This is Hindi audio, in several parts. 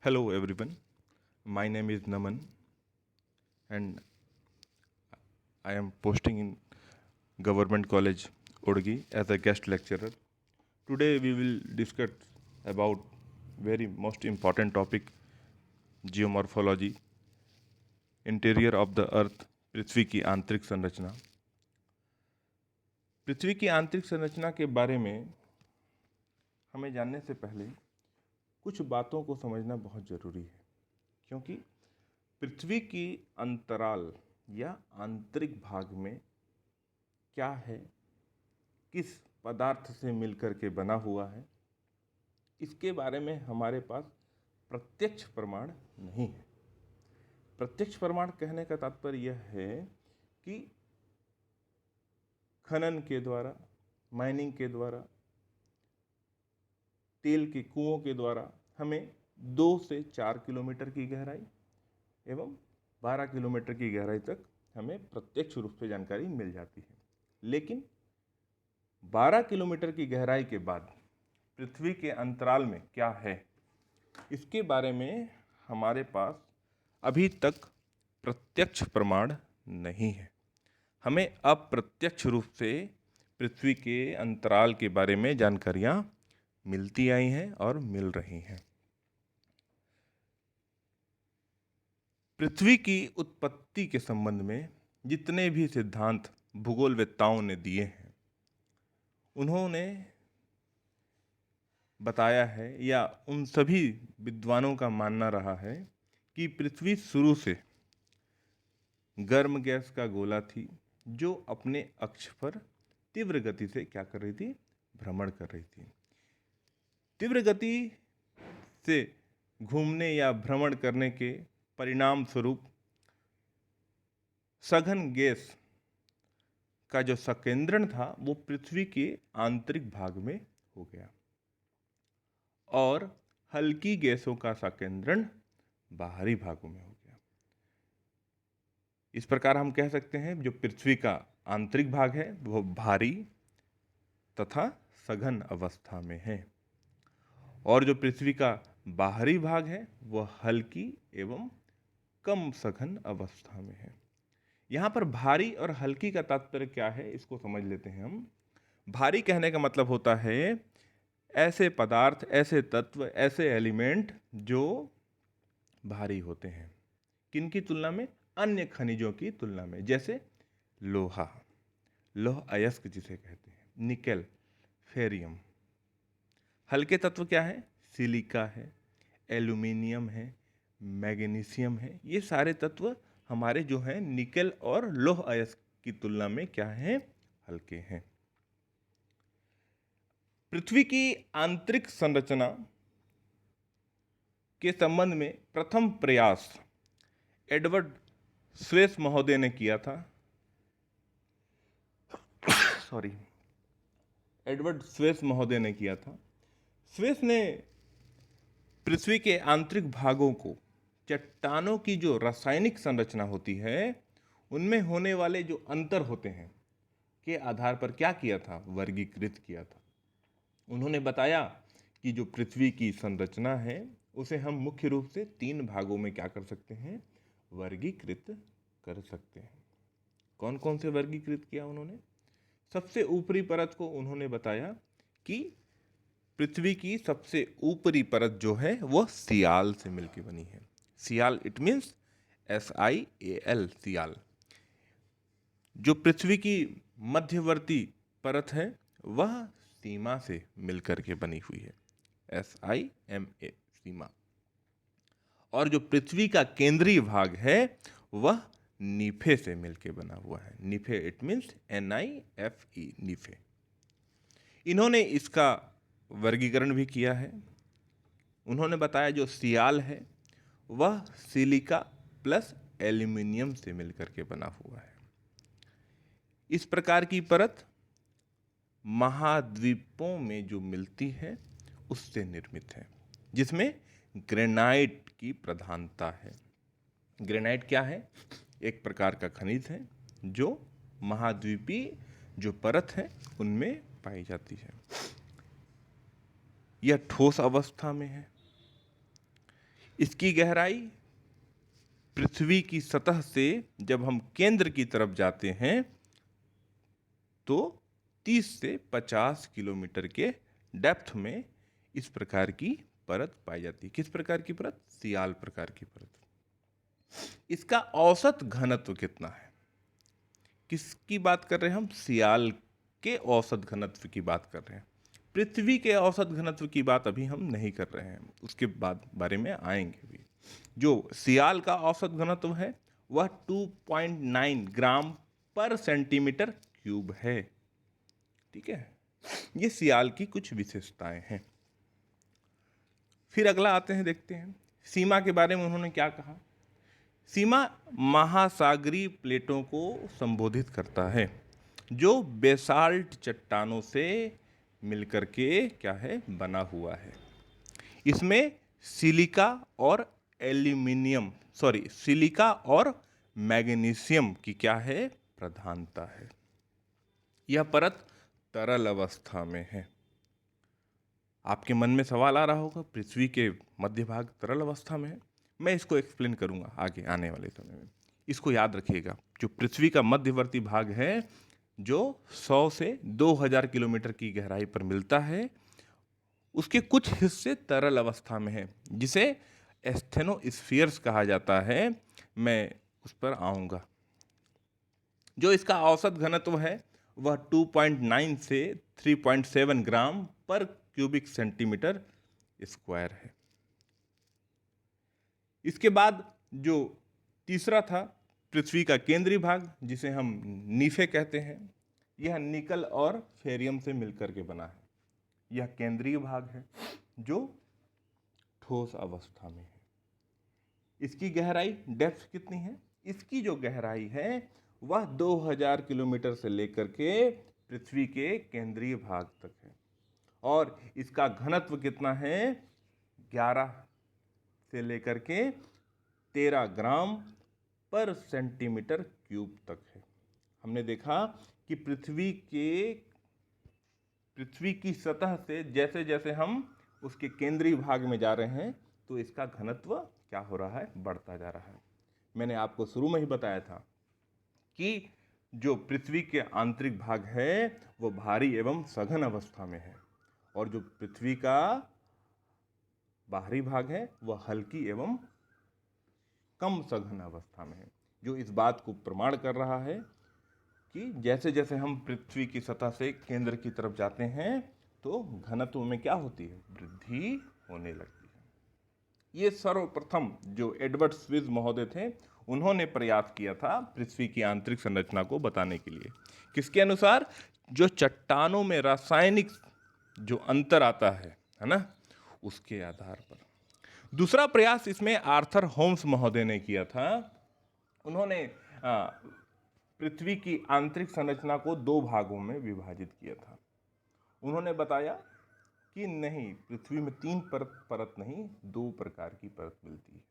Hello everyone, my name is Naman and I am posting in Government College Odgi as a guest lecturer. Today we will discuss about very most important topic geomorphology, interior of the earth, पृथ्वी की आंतरिक संरचना। पृथ्वी की आंतरिक संरचना के बारे में हमें जानने से पहले कुछ बातों को समझना बहुत ज़रूरी है, क्योंकि पृथ्वी की अंतराल या आंतरिक भाग में क्या है, किस पदार्थ से मिलकर के बना हुआ है, इसके बारे में हमारे पास प्रत्यक्ष प्रमाण नहीं है। प्रत्यक्ष प्रमाण कहने का तात्पर्य यह है कि खनन के द्वारा, माइनिंग के द्वारा, तेल के कुओं के द्वारा हमें 2 से 4 किलोमीटर की गहराई एवं 12 किलोमीटर की गहराई तक हमें प्रत्यक्ष रूप से जानकारी मिल जाती है। लेकिन 12 किलोमीटर की गहराई के बाद पृथ्वी के अंतराल में क्या है, इसके बारे में हमारे पास अभी तक प्रत्यक्ष प्रमाण नहीं है। हमें अप्रत्यक्ष रूप से पृथ्वी के अंतराल के बारे में जानकारियाँ मिलती आई हैं और मिल रही हैं। पृथ्वी की उत्पत्ति के संबंध में जितने भी सिद्धांत भूगोलवेत्ताओं ने दिए हैं, उन्होंने बताया है या उन सभी विद्वानों का मानना रहा है कि पृथ्वी शुरू से गर्म गैस का गोला थी जो अपने अक्ष पर तीव्र गति से क्या कर रही थी, भ्रमण कर रही थी। तीव्र गति से घूमने या भ्रमण करने के परिणाम स्वरूप सघन गैस का जो संकेंद्रण था वो पृथ्वी के आंतरिक भाग में हो गया और हल्की गैसों का संकेंद्रण बाहरी भागों में हो गया। इस प्रकार हम कह सकते हैं जो पृथ्वी का आंतरिक भाग है वो भारी तथा सघन अवस्था में है और जो पृथ्वी का बाहरी भाग है वह हल्की एवं कम सघन अवस्था में है। यहाँ पर भारी और हल्की का तात्पर्य क्या है, इसको समझ लेते हैं हम। भारी कहने का मतलब होता है ऐसे पदार्थ, ऐसे तत्व, ऐसे एलिमेंट जो भारी होते हैं। किन की तुलना में? अन्य खनिजों की तुलना में। जैसे लोहा, लौह अयस्क जिसे कहते हैं, निकेल, फेरियम। हल्के तत्व क्या है? सिलिका है, एल्यूमिनियम है, मैग्नीशियम है। ये सारे तत्व हमारे जो हैं निकेल और लौह अयस्क की तुलना में क्या हैं? हल्के हैं। पृथ्वी की आंतरिक संरचना के संबंध में प्रथम प्रयास एडवर्ड स्वेस महोदय ने किया था। एडवर्ड स्वेस महोदय ने किया था। स्वेस ने पृथ्वी के आंतरिक भागों को चट्टानों की जो रासायनिक संरचना होती है उनमें होने वाले जो अंतर होते हैं के आधार पर क्या किया था? वर्गीकृत किया था। उन्होंने बताया कि जो पृथ्वी की संरचना है उसे हम मुख्य रूप से 3 भागों में क्या कर सकते हैं? वर्गीकृत कर सकते हैं। कौन कौन से वर्गीकृत किया उन्होंने? सबसे ऊपरी परत को उन्होंने बताया कि पृथ्वी की सबसे ऊपरी परत जो है वह सियाल से मिलकर बनी है। सियाल इट मीन्स SIAL, सियाल। जो पृथ्वी की मध्यवर्ती परत है वह सीमा से मिलकर के बनी हुई है, SIMA, सीमा। और जो पृथ्वी का केंद्रीय भाग है वह नीफे से मिलकर बना हुआ है। नीफे इट मीन्स NIFE, नीफे। इन्होंने इसका वर्गीकरण भी किया है। उन्होंने बताया जो सियाल है वह सिलिका प्लस एल्यूमिनियम से मिलकर के बना हुआ है। इस प्रकार की परत महाद्वीपों में जो मिलती है उससे निर्मित है, जिसमें ग्रेनाइट की प्रधानता है। ग्रेनाइट क्या है? एक प्रकार का खनिज है जो महाद्वीपीय जो परत है उनमें पाई जाती है। यह ठोस अवस्था में है। इसकी गहराई पृथ्वी की सतह से जब हम केंद्र की तरफ जाते हैं तो 30 से 50 किलोमीटर के डेप्थ में इस प्रकार की परत पाई जाती है। किस प्रकार की परत? सियाल प्रकार की परत। इसका औसत घनत्व कितना है? किसकी बात कर रहे हैं हम? सियाल के औसत घनत्व की बात कर रहे हैं। पृथ्वी के औसत घनत्व की बात अभी हम नहीं कर रहे हैं, उसके बाद बारे में आएंगे भी। जो सियाल का औसत घनत्व है वह 2.9 ग्राम पर सेंटीमीटर क्यूब है। ठीक है, ये सियाल की कुछ विशेषताएं हैं। फिर अगला आते हैं, देखते हैं सीमा के बारे में उन्होंने क्या कहा। सीमा महासागरीय प्लेटों को संबोधित करता है जो बेसाल्ट चट्टानों से मिलकर के क्या है, बना हुआ है। इसमें सिलिका और सिलिका और मैग्नीशियम की क्या है, प्रधानता है। यह परत तरल अवस्था में है। आपके मन में सवाल आ रहा होगा, पृथ्वी के मध्य भाग तरल अवस्था में है। मैं इसको एक्सप्लेन करूंगा आगे आने वाले समय में। इसको याद रखिएगा, जो पृथ्वी का मध्यवर्ती भाग है जो 100 से 2000 किलोमीटर की गहराई पर मिलता है, उसके कुछ हिस्से तरल अवस्था में है जिसे एस्थेनोस्फीयर्स कहा जाता है। मैं उस पर आऊंगा। जो इसका औसत घनत्व है वह 2.9 से 3.7 ग्राम पर क्यूबिक सेंटीमीटर स्क्वायर है। इसके बाद जो तीसरा था, पृथ्वी का केंद्रीय भाग जिसे हम नीफे कहते हैं, यह निकल और फेरियम से मिलकर के बना है। यह केंद्रीय भाग है जो ठोस अवस्था में है। इसकी गहराई, डेप्थ कितनी है? इसकी जो गहराई है वह 2000 किलोमीटर से लेकर के पृथ्वी के केंद्रीय भाग तक है। और इसका घनत्व कितना है? 11 से लेकर के 13 ग्राम पर सेंटीमीटर क्यूब तक है। हमने देखा कि पृथ्वी की सतह से जैसे जैसे हम उसके केंद्रीय भाग में जा रहे हैं तो इसका घनत्व क्या हो रहा है? बढ़ता जा रहा है। मैंने आपको शुरू में ही बताया था कि जो पृथ्वी के आंतरिक भाग है वो भारी एवं सघन अवस्था में है और जो पृथ्वी का बाहरी भाग है वह हल्की एवं कम सघन अवस्था में है। जो इस बात को प्रमाण कर रहा है कि जैसे जैसे हम पृथ्वी की सतह से केंद्र की तरफ जाते हैं तो घनत्व में क्या होती है? वृद्धि होने लगती है। ये सर्वप्रथम जो एडवर्ड स्विस महोदय थे उन्होंने प्रयास किया था पृथ्वी की आंतरिक संरचना को बताने के लिए। किसके अनुसार? जो चट्टानों में रासायनिक जो अंतर आता है ना, उसके आधार पर। दूसरा प्रयास इसमें आर्थर होम्स महोदय ने किया था। उन्होंने पृथ्वी की आंतरिक संरचना को 2 भागों में विभाजित किया था। उन्होंने बताया कि नहीं, पृथ्वी में 3 परत नहीं, 2 प्रकार की परत मिलती है।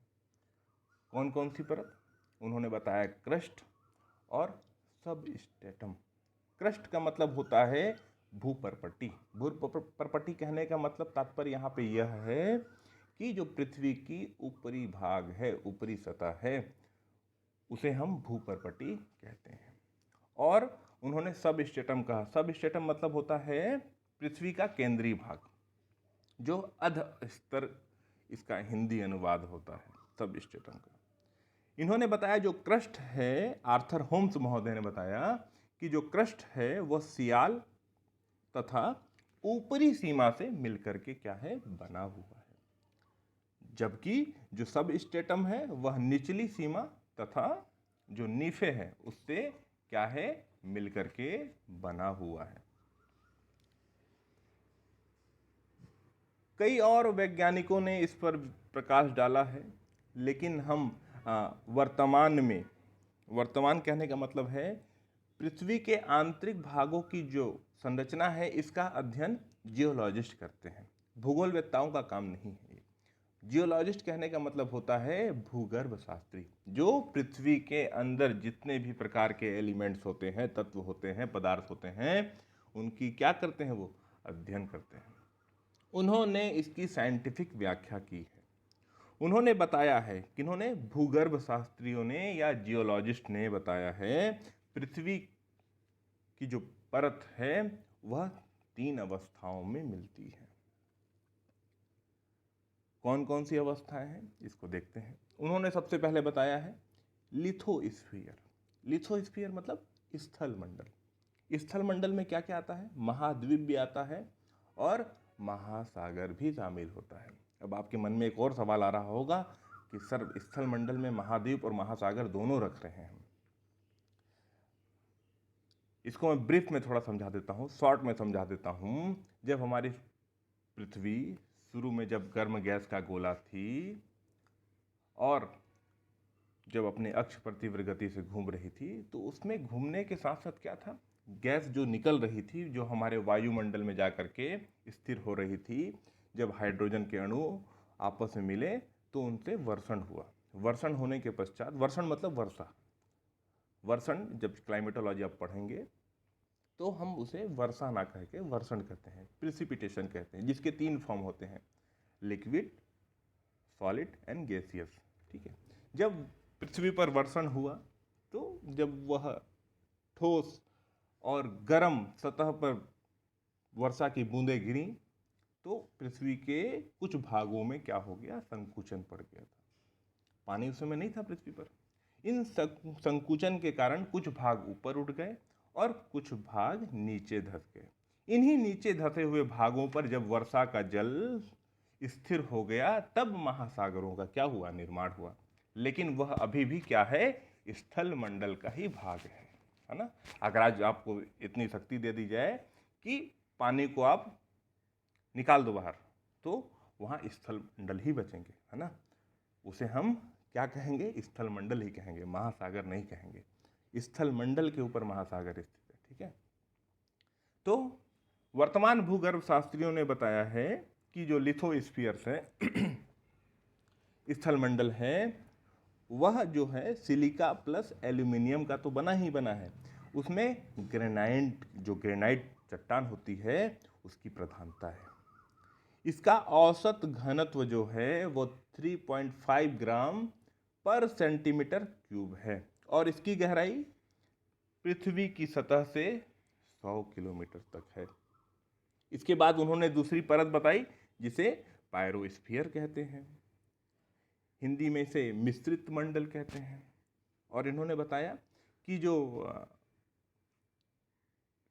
कौन कौन सी परत? उन्होंने बताया क्रस्ट और सबस्ट्रेटम। क्रस्ट का मतलब होता है भूपर्पटी। भूपर्पटी कहने का मतलब तात्पर्य यहाँ पे यह है कि जो पृथ्वी की ऊपरी भाग है, ऊपरी सतह है, उसे हम भूपर्पटी कहते हैं। और उन्होंने सबस्ट्रेटम कहा। सबस्ट्रेटम मतलब होता है पृथ्वी का केंद्रीय भाग, जो अध स्तर, इसका हिंदी अनुवाद होता है सबस्ट्रेटम का। इन्होंने बताया जो क्रस्ट है, आर्थर होम्स महोदय ने बताया कि जो क्रस्ट है वह सियाल तथा ऊपरी सीमा से मिलकर के क्या है, बना हुआ है, जबकि जो सबस्ट्रेटम है वह निचली सीमा तथा जो नीफे है उससे क्या है, मिलकर के बना हुआ है। कई और वैज्ञानिकों ने इस पर प्रकाश डाला है, लेकिन हम वर्तमान कहने का मतलब है पृथ्वी के आंतरिक भागों की जो संरचना है इसका अध्ययन जियोलॉजिस्ट करते हैं। भूगोलवेत्ताओं का काम नहीं है। जियोलॉजिस्ट कहने का मतलब होता है भूगर्भ शास्त्री, जो पृथ्वी के अंदर जितने भी प्रकार के एलिमेंट्स होते हैं, तत्व होते हैं, पदार्थ होते हैं, उनकी क्या करते हैं? वो अध्ययन करते हैं। उन्होंने इसकी साइंटिफिक व्याख्या की है। उन्होंने बताया है, किन्होंने, भूगर्भ शास्त्रियों ने या जियोलॉजिस्ट ने बताया है, पृथ्वी की जो परत है वह 3 अवस्थाओं में मिलती है। कौन कौन सी अवस्थाएं हैं इसको देखते हैं। उन्होंने सबसे पहले बताया है लिथोस्फीयर। लिथोस्फीयर मतलब स्थल मंडल। स्थल मंडल में क्या क्या आता है? महाद्वीप भी आता है और महासागर भी शामिल होता है। अब आपके मन में एक और सवाल आ रहा होगा कि सर स्थल मंडल में महाद्वीप और महासागर दोनों रख रहे हैं हम। इसको मैं ब्रीफ में थोड़ा समझा देता हूँ, शॉर्ट में समझा देता हूँ। जब हमारी पृथ्वी शुरू में जब गर्म गैस का गोला थी और जब अपने अक्ष पर तीव्र गति से घूम रही थी, तो उसमें घूमने के साथ साथ क्या था, गैस जो निकल रही थी, जो हमारे वायुमंडल में जा कर के स्थिर हो रही थी, जब हाइड्रोजन के अणु आपस में मिले तो उनसे वर्षण हुआ। वर्षण होने के पश्चात, वर्षण मतलब वर्षा, वर्षण जब क्लाइमेटोलॉजी आप पढ़ेंगे तो हम उसे वर्षा ना कह के वर्षण कहते हैं, प्रिसिपिटेशन कहते हैं, जिसके 3 फॉर्म होते हैं, लिक्विड, सॉलिड एंड गैसियस। ठीक है, जब पृथ्वी पर वर्षण हुआ तो जब वह ठोस और गर्म सतह पर वर्षा की बूंदें गिरी तो पृथ्वी के कुछ भागों में क्या हो गया, संकुचन पड़ गया था। पानी उस समय नहीं था पृथ्वी पर। इन संकुचन के कारण कुछ भाग ऊपर उठ गए और कुछ भाग नीचे धंस गए। इन्हीं नीचे धंसे हुए भागों पर जब वर्षा का जल स्थिर हो गया तब महासागरों का क्या हुआ, निर्माण हुआ। लेकिन वह अभी भी क्या है, स्थल मंडल का ही भाग है ना। अगर आज आपको इतनी शक्ति दे दी जाए कि पानी को आप निकाल दो बाहर तो वहाँ स्थल मंडल ही बचेंगे, है ना। उसे हम क्या कहेंगे, स्थल मंडल ही कहेंगे, महासागर नहीं कहेंगे। स्थल मंडल के ऊपर महासागर स्थित है। ठीक है, तो वर्तमान भूगर्भ शास्त्रियों ने बताया है कि जो लिथोस्फीयर्स है स्थल मंडल है, वह जो है सिलिका प्लस एल्यूमिनियम का तो बना ही बना है। उसमें ग्रेनाइट, जो ग्रेनाइट चट्टान होती है उसकी प्रधानता है। इसका औसत घनत्व जो है वो 3.5 ग्राम पर सेंटीमीटर क्यूब है और इसकी गहराई पृथ्वी की सतह से 100 किलोमीटर तक है। इसके बाद उन्होंने दूसरी परत बताई जिसे बायोस्फीयर कहते हैं, हिंदी में इसे मिश्रित मंडल कहते हैं। और इन्होंने बताया कि जो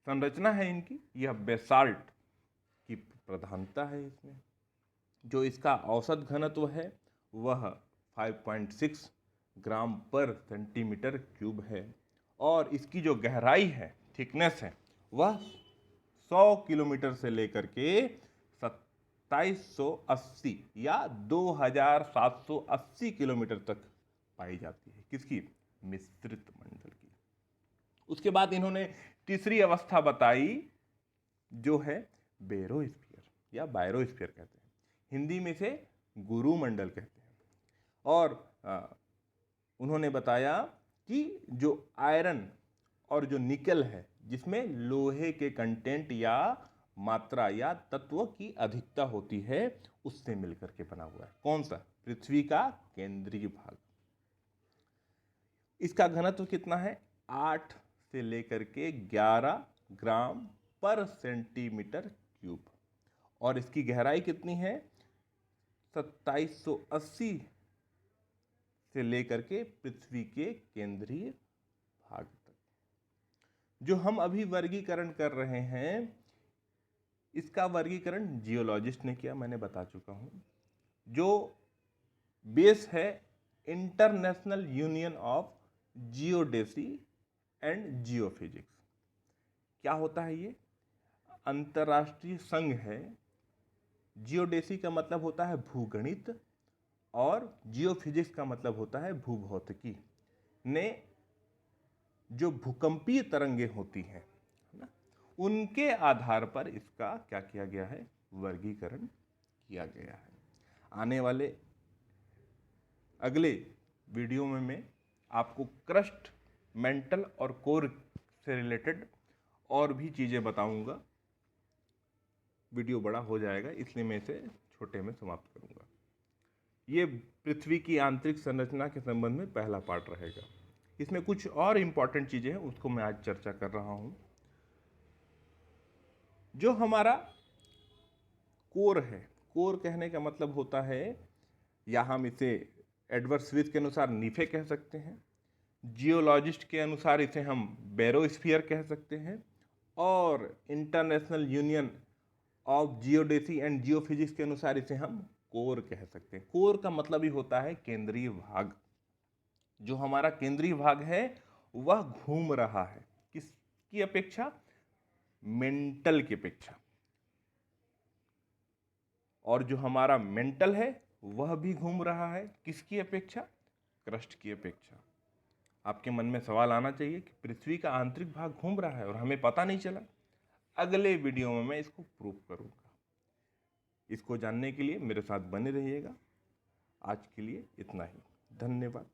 संरचना है इनकी, यह बेसाल्ट की प्रधानता है इसमें। जो इसका औसत घनत्व है वह 5.6 ग्राम पर सेंटीमीटर क्यूब है और इसकी जो गहराई है, थिकनेस है, वह 100 किलोमीटर से लेकर के 2780 या 2780 किलोमीटर तक पाई जाती है। किसकी? मिश्रित मंडल की। उसके बाद इन्होंने तीसरी अवस्था बताई जो है बेरोस्फीयर या बायोस्फीयर कहते हैं, हिंदी में से गुरुमंडल कहते हैं। और उन्होंने बताया कि जो आयरन और जो निकल है, जिसमें लोहे के कंटेंट या मात्रा या तत्व की अधिकता होती है, उससे मिलकर के बना हुआ है। कौन सा? पृथ्वी का केंद्रीय भाग। इसका घनत्व कितना है? 8 से लेकर के 11 ग्राम पर सेंटीमीटर क्यूब। और इसकी गहराई कितनी है? 2780 से लेकर के पृथ्वी के केंद्रीय भाग तक। जो हम अभी वर्गीकरण कर रहे हैं, इसका वर्गीकरण जियोलॉजिस्ट ने किया, मैंने बता चुका हूं। जो बेस है international union of geodesy and geophysics. क्या होता है ये? अंतरराष्ट्रीय संघ है। जियोडेसी का मतलब होता है भूगणित और जियोफिजिक्स का मतलब होता है भूभौतिकी। ने जो भूकंपीय तरंगें होती हैं ना, उनके आधार पर इसका क्या किया गया है? वर्गीकरण किया गया है। आने वाले अगले वीडियो में मैं आपको क्रस्ट, मेंटल और कोर से रिलेटेड और भी चीज़ें बताऊंगा। वीडियो बड़ा हो जाएगा इसलिए मैं इसे छोटे में समाप्त करूंगा। ये पृथ्वी की आंतरिक संरचना के संबंध में पहला पार्ट रहेगा। इसमें कुछ और इम्पॉर्टेंट चीज़ें हैं, उसको मैं आज चर्चा कर रहा हूँ। जो हमारा कोर है, कोर कहने का मतलब होता है, या हम इसे एडवर्ड स्मिथ के अनुसार नीफे कह सकते हैं, जियोलॉजिस्ट के अनुसार इसे हम बैरोस्फीयर कह सकते हैं, और international union of geodesy and geophysics के अनुसार इसे हम कोर कह सकते हैं। कोर का मतलब ही होता है केंद्रीय भाग। जो हमारा केंद्रीय भाग है वह घूम रहा है, किसकी अपेक्षा? मेंटल की अपेक्षा। और जो हमारा मेंटल है वह भी घूम रहा है, किसकी अपेक्षा? क्रस्ट की अपेक्षा। आपके मन में सवाल आना चाहिए कि पृथ्वी का आंतरिक भाग घूम रहा है और हमें पता नहीं चला। अगले वीडियो में मैं इसको प्रूव करूंगा। इसको जानने के लिए मेरे साथ बने रहिएगा। आज के लिए इतना ही। धन्यवाद।